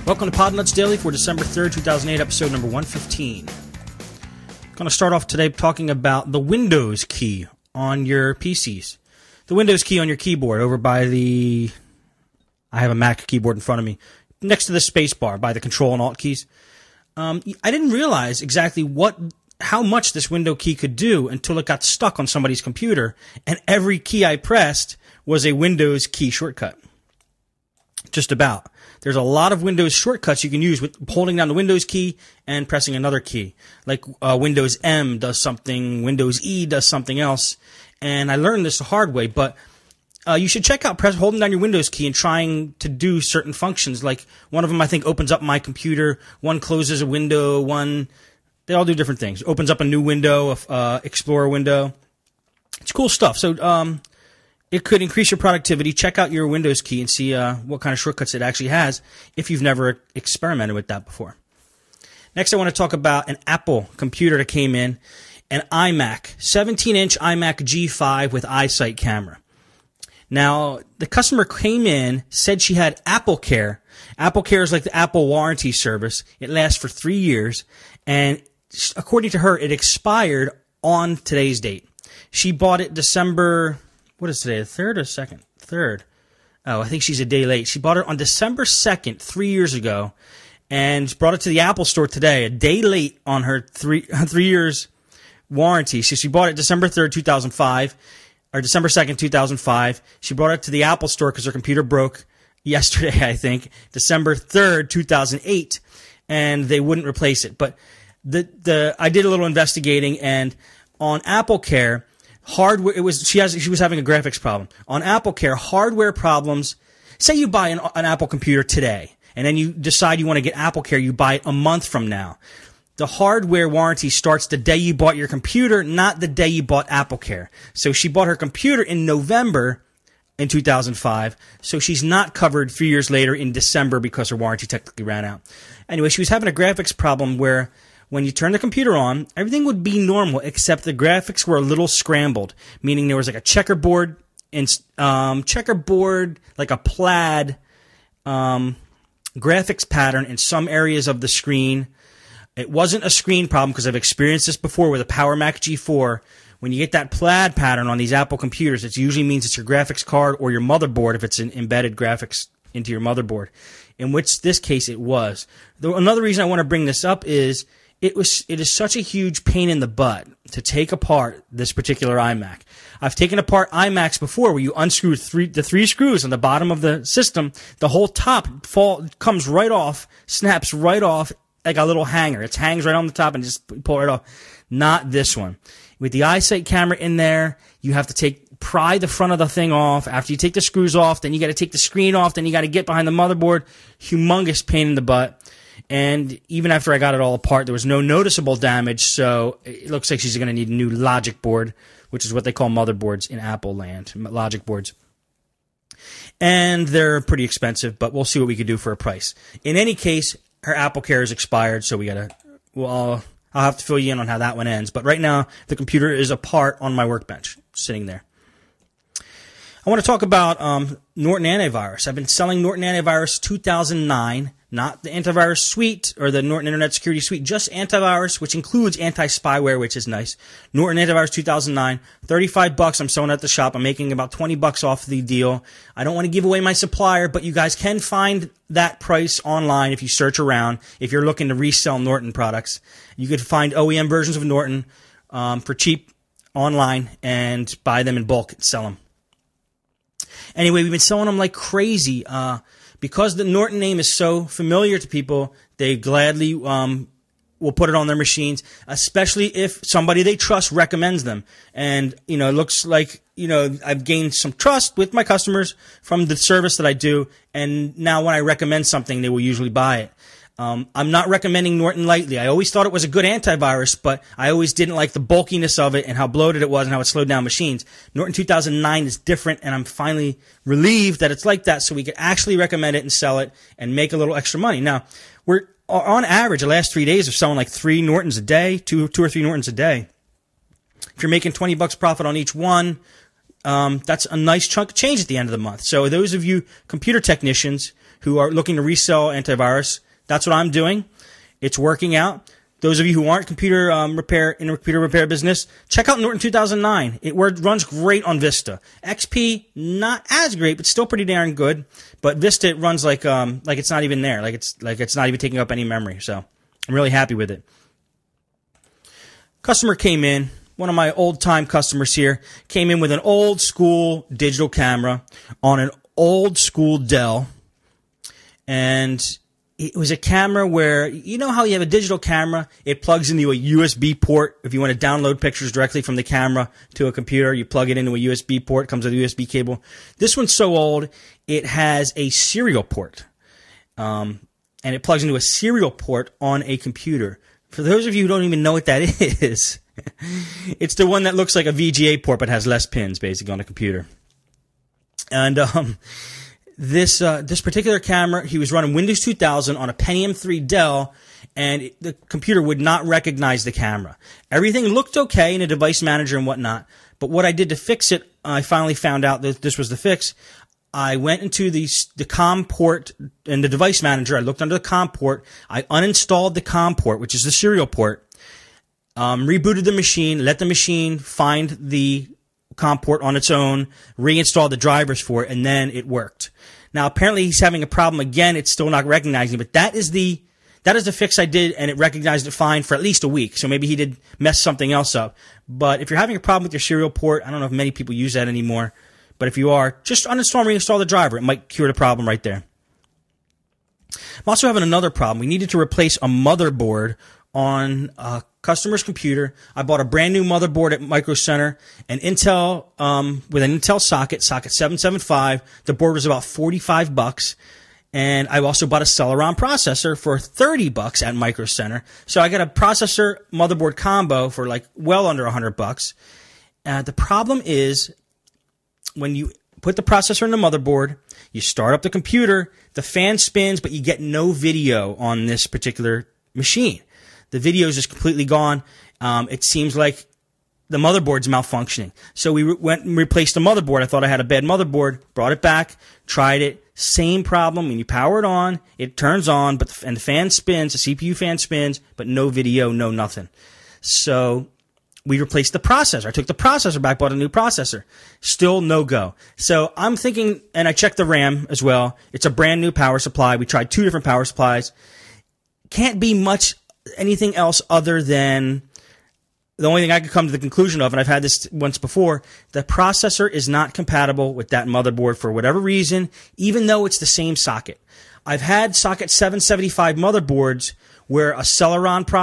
Welcome to Podnutz Daily for December 3rd, 2008, episode number 115. I'm going to start off today talking about the Windows key on your PCs. The Windows key on your keyboard over by the... I have a Mac keyboard in front of me. Next to the spacebar by the Control and Alt keys. I didn't realize exactly how much this window key could do until it got stuck on somebody's computer, and every key I pressed was a Windows key shortcut. Just about. There's a lot of Windows shortcuts you can use with holding down the Windows key and pressing another key. Like Windows M does something, Windows E does something else. And I learned this the hard way, but you should check out holding down your Windows key and trying to do certain functions. Like one of them, I think, opens up my computer. One closes a window. One, they all do different things. Opens up a new window, Explorer window. It's cool stuff. So it could increase your productivity. Check out your Windows key and see what kind of shortcuts it actually has if you've never experimented with that before. Next, I want to talk about an Apple computer that came in, an iMac, 17-inch iMac G5 with iSight camera. Now, the customer came in, said she had Apple Care. Apple Care is like the Apple warranty service. It lasts for 3 years, and according to her, it expired on today's date. She bought it December... What is today, the 3rd or 2nd? 3rd. Oh, I think she's a day late. She bought it on December 2nd, 3 years ago, and brought it to the Apple store today, a day late on her 3 years warranty. So she bought it December 3rd, 2005, or December 2nd, 2005. She brought it to the Apple store because her computer broke yesterday, I think, December 3rd, 2008, and they wouldn't replace it. But I did a little investigating, and on Apple Care, hardware, she was having a graphics problem. On Apple Care, hardware problems, say you buy an Apple computer today, and then you decide you want to get Apple Care, you buy it a month from now. The hardware warranty starts the day you bought your computer, not the day you bought Apple Care. So she bought her computer in November in 2005, so she's not covered 3 years later in December because her warranty technically ran out. Anyway, she was having a graphics problem where when you turn the computer on, everything would be normal, except the graphics were a little scrambled, meaning there was like a checkerboard, like a plaid graphics pattern in some areas of the screen. It wasn't a screen problem because I've experienced this before with a Power Mac G4. When you get that plaid pattern on these Apple computers, it usually means it's your graphics card or your motherboard if it's an embedded graphics into your motherboard, in which this case it was. Another reason I want to bring this up is it is such a huge pain in the butt to take apart this particular iMac. I've taken apart iMacs before where you unscrew the three screws on the bottom of the system. The whole top comes right off, snaps right off like a little hanger. It hangs right on the top and just pull it right off. Not this one. With the iSight camera in there, you have to pry the front of the thing off. After you take the screws off, then you got to take the screen off, then you got to get behind the motherboard. Humongous pain in the butt. And even after I got it all apart, there was no noticeable damage, so it looks like she's going to need a new logic board, which is what they call motherboards in Apple land, logic boards. And they're pretty expensive, but we'll see what we can do for a price. In any case, her Apple Care is expired, so I'll have to fill you in on how that one ends. But right now, the computer is apart on my workbench, sitting there. I want to talk about Norton Antivirus. I've been selling Norton Antivirus 2009, not the antivirus suite or the Norton Internet Security Suite, just antivirus, which includes anti-spyware, which is nice. Norton Antivirus 2009, $35. I'm selling at the shop. I'm making about $20 off the deal. I don't want to give away my supplier, but you guys can find that price online if you search around. If you're looking to resell Norton products, you could find OEM versions of Norton for cheap online and buy them in bulk and sell them. Anyway, we've been selling them like crazy. Because the Norton name is so familiar to people, they gladly will put it on their machines, especially if somebody they trust recommends them. And, it looks like, I've gained some trust with my customers from the service that I do. And now when I recommend something, they will usually buy it. I'm not recommending Norton lightly. I always thought it was a good antivirus, but I always didn't like the bulkiness of it and how bloated it was and how it slowed down machines. Norton 2009 is different, and I'm finally relieved that it's like that, so we can actually recommend it and sell it and make a little extra money. Now, we're on average, the last 3 days, we're selling like 3 Nortons a day, two or three Nortons a day. If you're making $20 profit on each one, that's a nice chunk of change at the end of the month. So those of you computer technicians who are looking to resell antivirus. That's what I'm doing. It's working out. Those of you who aren't computer repair business, check out Norton 2009. It runs great on Vista. XP, not as great, but still pretty darn good. But Vista, it runs like it's not even there, like it's not even taking up any memory. So I'm really happy with it. Customer came in. One of my old-time customers here came in with an old-school digital camera on an old-school Dell, and it was a camera where, you know how you have a digital camera, it plugs into a USB port. If you want to download pictures directly from the camera to a computer, you plug it into a USB port, it comes with a USB cable. This one's so old, it has a serial port, and it plugs into a serial port on a computer. For those of you who don't even know what that is, it's the one that looks like a VGA port but has less pins, basically, on a computer. And this particular camera, he was running Windows 2000 on a Pentium 3 Dell, and the computer would not recognize the camera. Everything looked okay in a device manager and whatnot, but what I did to fix it, I finally found out that this was the fix. I went into the COM port in the device manager. I looked under the COM port. I uninstalled the COM port, which is the serial port, rebooted the machine, let the machine find the COM port on its own, reinstalled the drivers for it, and then it worked. Now, apparently he's having a problem again. It's still not recognizing, but that is the fix I did, and it recognized it fine for at least a week. So maybe he did mess something else up. But if you're having a problem with your serial port, I don't know if many people use that anymore, but if you are, just uninstall and reinstall the driver. It might cure the problem right there. I'm also having another problem. We needed to replace a motherboard on a customer's computer. I bought a brand new motherboard at Micro Center, an Intel with an Intel socket 775. The board was about $45, and I also bought a Celeron processor for $30 at Micro Center. So I got a processor motherboard combo for like well under $100. The problem is when you put the processor in the motherboard, you start up the computer, the fan spins, but you get no video on this particular machine. The video is just completely gone. It seems like the motherboard's malfunctioning. So we went and replaced the motherboard. I thought I had a bad motherboard, brought it back, tried it. Same problem. When you power it on, it turns on, and the fan spins, the CPU fan spins, but no video, no nothing. So we replaced the processor. I took the processor back, bought a new processor. Still no go. So I'm thinking, and I checked the RAM as well. It's a brand new power supply. We tried 2 different power supplies. Can't be much anything else other than the only thing I could come to the conclusion of, and I've had this once before, the processor is not compatible with that motherboard for whatever reason, even though it's the same socket. I've had socket 775 motherboards where a Celeron processor